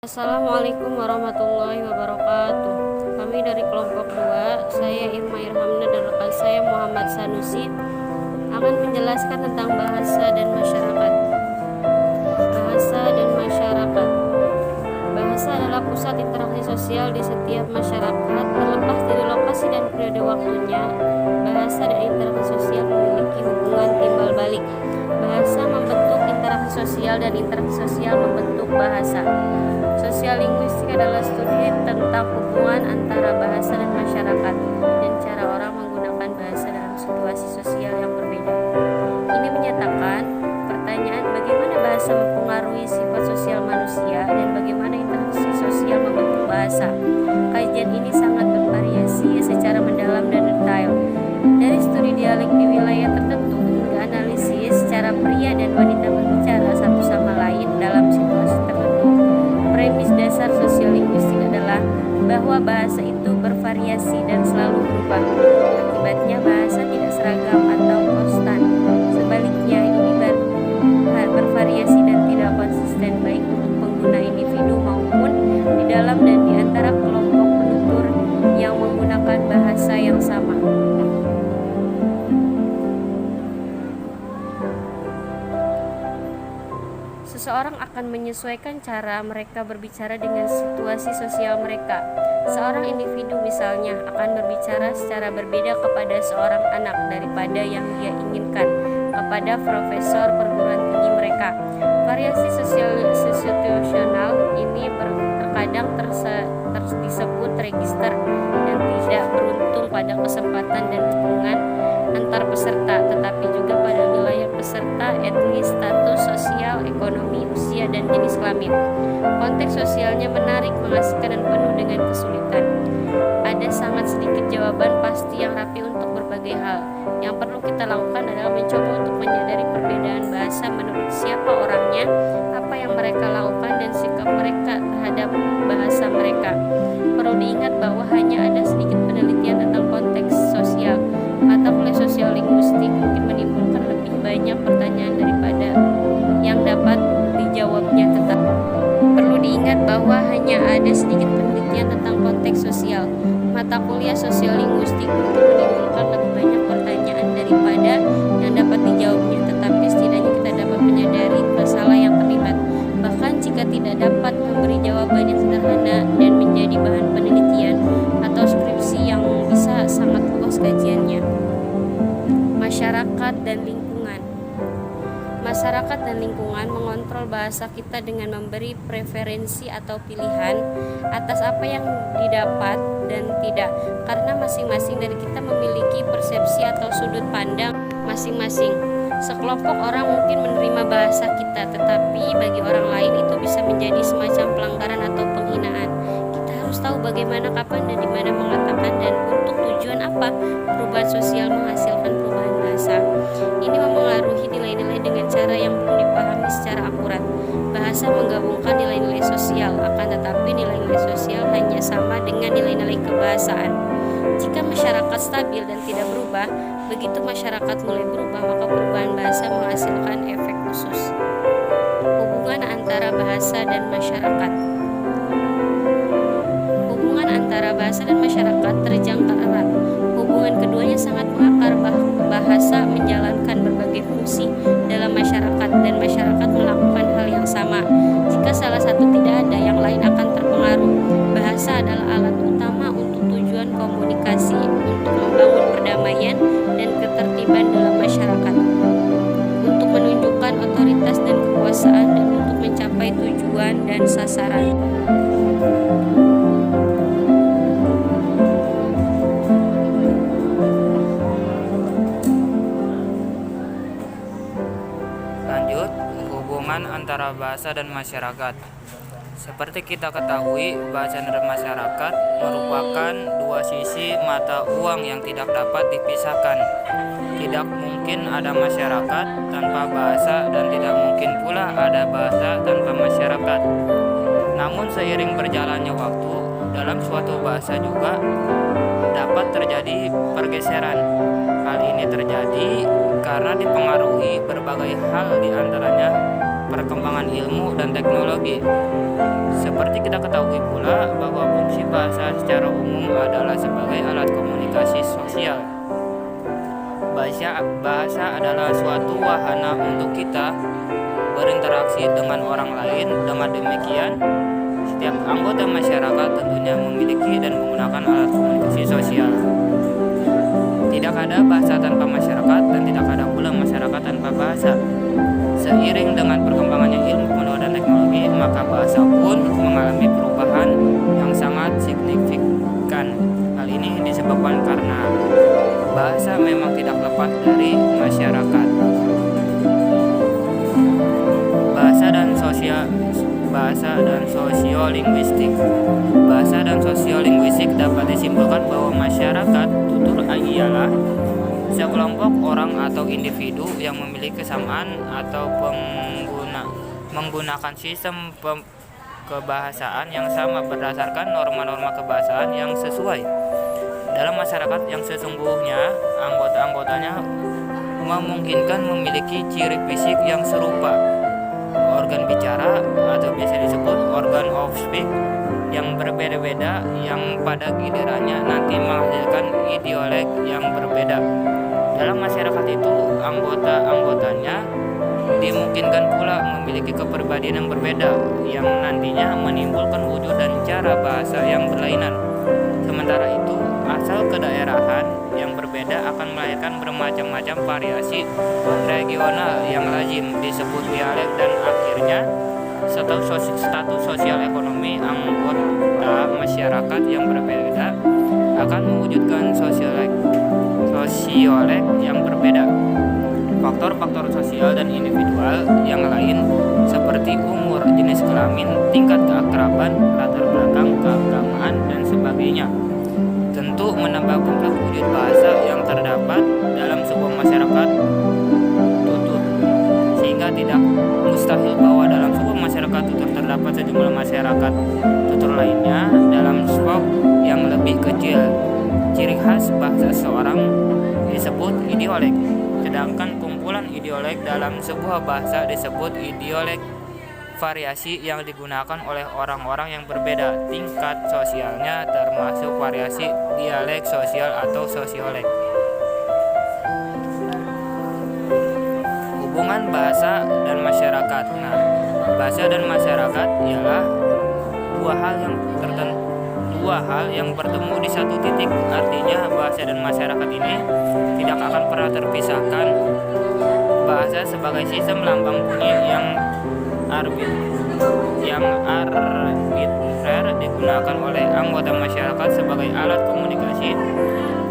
Assalamualaikum warahmatullahi wabarakatuh. Kami dari kelompok 2, saya Irma Irhamna dan rekan saya Muhammad Sanusi akan menjelaskan tentang bahasa dan masyarakat. Bahasa dan masyarakat. Bahasa adalah pusat interaksi sosial di setiap masyarakat, terlepas dari lokasi dan periode waktunya. Bahasa dan interaksi sosial memiliki hubungan timbal balik. Bahasa membentuk interaksi sosial dan interaksi sosial membentuk bahasa. Sosial linguistik adalah studi tentang hubungan antara bahasa dan masyarakat dan cara orang menggunakan bahasa dalam situasi sosial yang berbeda. Ini menyatakan pertanyaan bagaimana bahasa mempengaruhi sifat sosial manusia dan bagaimana interaksi sosial membentuk bahasa. Kajian ini sangat bervariasi secara mendalam dan detail, dari studi dialek di wilayah tertentu hingga analisis cara pria dan wanita berbicara satu sama lain dalam situasi tertentu. Premis dasar sosiolinguistik adalah bahwa bahasa itu bervariasi dan selalu berubah. Akibatnya bahasa tidak seragam atau konstan. Sebaliknya, ini bervariasi dan tidak konsisten baik untuk pengguna individu maupun di dalam dan di antara kelompok penutur yang menggunakan bahasa yang sama. Seseorang akan menyesuaikan cara mereka berbicara dengan situasi sosial mereka. Seorang individu misalnya akan berbicara secara berbeda kepada seorang anak daripada yang dia inginkan kepada profesor perguruan tinggi mereka. Variasi situasional ini terkadang disebut register dan tidak beruntung pada kesempatan dan hubungan antar peserta, tetapi juga pada wilayah peserta, etnis, status sosial, ekonomi, usia, dan jenis kelamin. Konteks sosialnya menarik, mengasihkan, dan penuh dengan kesulitan. Ada sangat sedikit jawaban pasti yang rapi untuk berbagai hal. Yang perlu kita lakukan adalah mencoba untuk menyadari perbedaan bahasa menurut siapa orangnya, apa yang mereka lakukan, dan sikap mereka terhadap bahasa mereka. Perlu diingat bahwa hanya ada sedikit penelitian tentang konteks sosial. Mata kuliah sosial linguistik mungkin menimbulkan lebih banyak pertanyaan daripada yang dapat dijawabnya, tetap perlu diingat bahwa hanya ada sedikit penelitian tentang konteks sosial. Mata kuliah sosial linguistik mungkin menimbulkan lebih banyak pertanyaan daripada yang dapat dijawabnya, tetapi setidaknya kita dapat menyadari masalah yang terlibat. Bahkan jika tidak dapat memberi jawaban yang sederhana dan menjadi bahan penelitian atau skripsi yang bisa sangat luas kajiannya. Masyarakat dan lingkungan. Masyarakat dan lingkungan mengontrol bahasa kita dengan memberi preferensi atau pilihan atas apa yang didapat dan tidak, karena masing-masing dari kita memiliki persepsi atau sudut pandang masing-masing. Sekelompok orang mungkin menerima bahasa kita, tetapi bagi orang lain itu bisa menjadi semacam pelanggaran atau penghinaan. Kita harus tahu bagaimana, kapan, dan di mana mengatakan dan untuk tujuan apa perubahan sosial menghasilkan perubahan bahasa. Ini memengaruhi nilai-nilai dengan cara yang belum dipahami secara akurat. Bahasa menggabungkan nilai-nilai sosial, akan tetapi nilai-nilai sosial hanya sama dengan nilai-nilai kebahasaan. Jika masyarakat stabil dan tidak berubah, begitu masyarakat mulai berubah, maka perubahan bahasa menghasilkan efek khusus. Hubungan antara bahasa dan masyarakat. Hubungan antara bahasa dan masyarakat terjangkau erat. Hubungan keduanya sangat mengakar. Bahasa menjalankan berbagai fungsi dalam masyarakat dan masyarakat melakukan hal yang sama. Jika salah satu tidak ada, yang lain akan terpengaruh. Bahasa adalah alat utama untuk tujuan komunikasi, untuk membangun perdamaian dan ketertiban dalam masyarakat, untuk menunjukkan otoritas dan kekuasaan, dan untuk mencapai tujuan dan sasaran. Lanjut, hubungan antara bahasa dan masyarakat. Seperti kita ketahui, bahasa dan masyarakat merupakan dua sisi mata uang yang tidak dapat dipisahkan. Tidak mungkin ada masyarakat tanpa bahasa dan tidak mungkin pula ada bahasa tanpa masyarakat. Namun seiring berjalannya waktu, dalam suatu bahasa juga dapat terjadi pergeseran. Hal ini terjadi karena dipengaruhi berbagai hal, di antaranya perkembangan ilmu dan teknologi. Seperti kita ketahui pula bahwa fungsi bahasa secara umum adalah sebagai alat komunikasi sosial. Bahasa adalah suatu wahana untuk kita berinteraksi dengan orang lain. Dengan demikian, setiap anggota masyarakat tentunya memiliki dan menggunakan alat komunikasi sosial. Tidak ada bahasa tanpa masyarakat dan tidak ada pula masyarakat tanpa bahasa. Seiring dengan perkembangannya ilmu pengetahuan dan teknologi, maka bahasa pun mengalami perubahan yang sangat signifikan. Hal ini disebabkan karena bahasa memang tidak lepas dari masyarakat. Bahasa dan sosiolinguistik. Bahasa dan sosiolinguistik dapat disimpulkan bahwa masyarakat tutur ialah sekelompok orang atau individu yang memiliki kesamaan atau menggunakan sistem kebahasaan yang sama berdasarkan norma-norma kebahasaan yang sesuai. Dalam masyarakat yang sesungguhnya, anggota-anggotanya memungkinkan memiliki ciri fisik yang serupa, organ bicara atau biasa disebut organ of speech yang berbeda-beda, yang pada gilirannya nanti menghasilkan ideolek yang berbeda. Dalam masyarakat itu, anggota-anggotanya dimungkinkan pula memiliki kepribadian yang berbeda, yang nantinya menimbulkan wujud dan cara bahasa yang berlainan. Sementara itu, asal kedaerahan yang berbeda akan melahirkan bermacam-macam variasi regional yang lazim disebut dialek, dan akhirnya status sosial ekonomi anggota masyarakat yang berbeda akan mewujudkan sosiolek yang berbeda. Faktor-faktor sosial dan individual yang lain seperti umur, jenis kelamin, tingkat keakraban, latar belakang, keagamaan, dan sebagainya tentu menambah kompleks wujud bahasa yang terdapat dalam sebuah masyarakat tutur, sehingga tidak mustahil bahwa dalam sebuah masyarakat tutur terdapat sejumlah masyarakat tutur lainnya dalam skop yang lebih kecil. Ciri khas bahasa seorang disebut ideolek, sedangkan kumpulan ideolek dalam sebuah bahasa disebut ideolek. Variasi yang digunakan oleh orang-orang yang berbeda tingkat sosialnya termasuk variasi dialek sosial atau sosiolek. Hubungan bahasa dan masyarakat. Bahasa dan masyarakat ialah dua hal yang bertemu di satu titik. Artinya bahasa dan masyarakat ini tidak akan pernah terpisahkan. Bahasa sebagai sistem lambang bunyi yang arbitrer digunakan oleh anggota masyarakat sebagai alat komunikasi,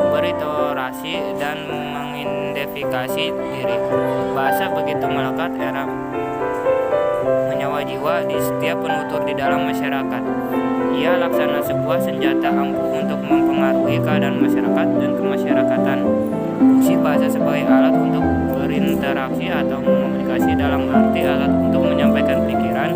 beriterasi, dan mengidentifikasi diri. Bahasa begitu melekat menyawa jiwa di setiap penutur di dalam masyarakat. Ia laksana sebuah senjata ampuh untuk mempengaruhi keadaan masyarakat dan kemasyarakatan. Fungsi bahasa sebagai alat untuk berinteraksi atau komunikasi dalam arti alat untuk menyampaikan pikiran,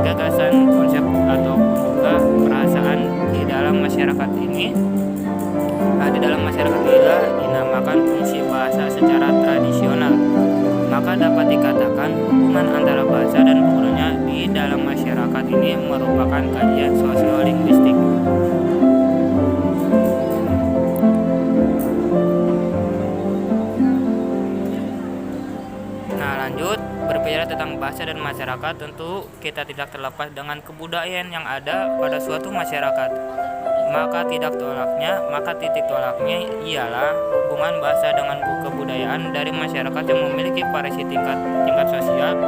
gagasan, konsep, atau juga perasaan di dalam masyarakat ini. Di dalam masyarakat inilah dinamakan fungsi bahasa secara tradisional. Maka dapat dikatakan hubungan antara bahasa dan penggunanya di dalam masyarakat ini merupakan kajian sosiolinguistik. Berbicara tentang bahasa dan masyarakat, tentu kita tidak terlepas dengan kebudayaan yang ada pada suatu masyarakat. Maka titik tolaknya ialah hubungan bahasa dengan kebudayaan dari masyarakat yang memiliki variasi tingkat sosial.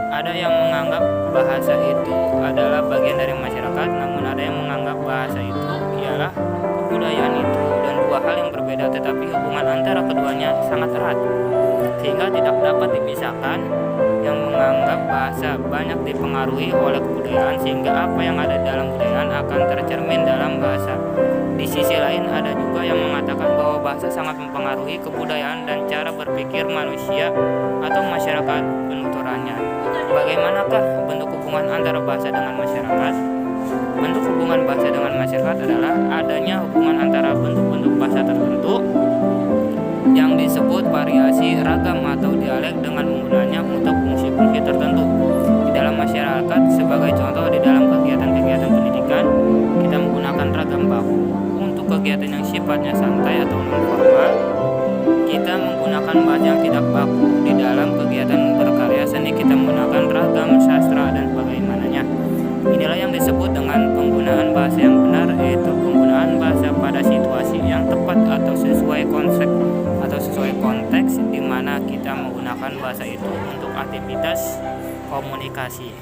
Ada yang menganggap bahasa itu adalah bagian dari masyarakat, namun ada yang menganggap bahasa itu ialah kebudayaan itu, dan dua hal yang berbeda, tetapi hubungan antara keduanya sangat erat sehingga tidak dapat dipisahkan. Yang menganggap bahasa banyak dipengaruhi oleh kebudayaan, sehingga apa yang ada dalam kebudayaan akan tercermin dalam bahasa. Di sisi lain, ada juga yang mengatakan bahwa bahasa sangat mempengaruhi kebudayaan dan cara berpikir manusia atau masyarakat penuturannya. Bagaimanakah bentuk hubungan antara bahasa dengan masyarakat? Bentuk hubungan bahasa dengan masyarakat adalah adanya hubungan antara bentuk-bentuk bahasa tertentu yang disebut variasi ragam atau dialek dengan menggunakannya untuk fungsi-fungsi tertentu di dalam masyarakat. Sebagai contoh, di dalam kegiatan-kegiatan pendidikan kita menggunakan ragam baku. Untuk kegiatan yang sifatnya santai atau non formal, kita menggunakan bahasa yang tidak baku. Di dalam kegiatan berkarya seni kita menggunakan ragam sastra dan sebagainya. Inilah yang disebut dengan penggunaan bahasa yang benar, yaitu penggunaan bahasa pada situasi yang tepat atau sesuai konsep atau sesuai konteks di mana kita menggunakan bahasa itu untuk aktivitas komunikasi.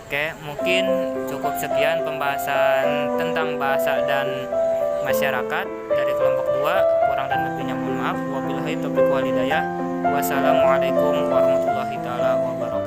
Oke, mungkin cukup sekian pembahasan tentang bahasa dan masyarakat dari kelompok 2. Kurang dan lebihnya mohon maaf. Wabillahi taufiq wal hidayah. Wassalamualaikum warahmatullahi taala wabarakatuh.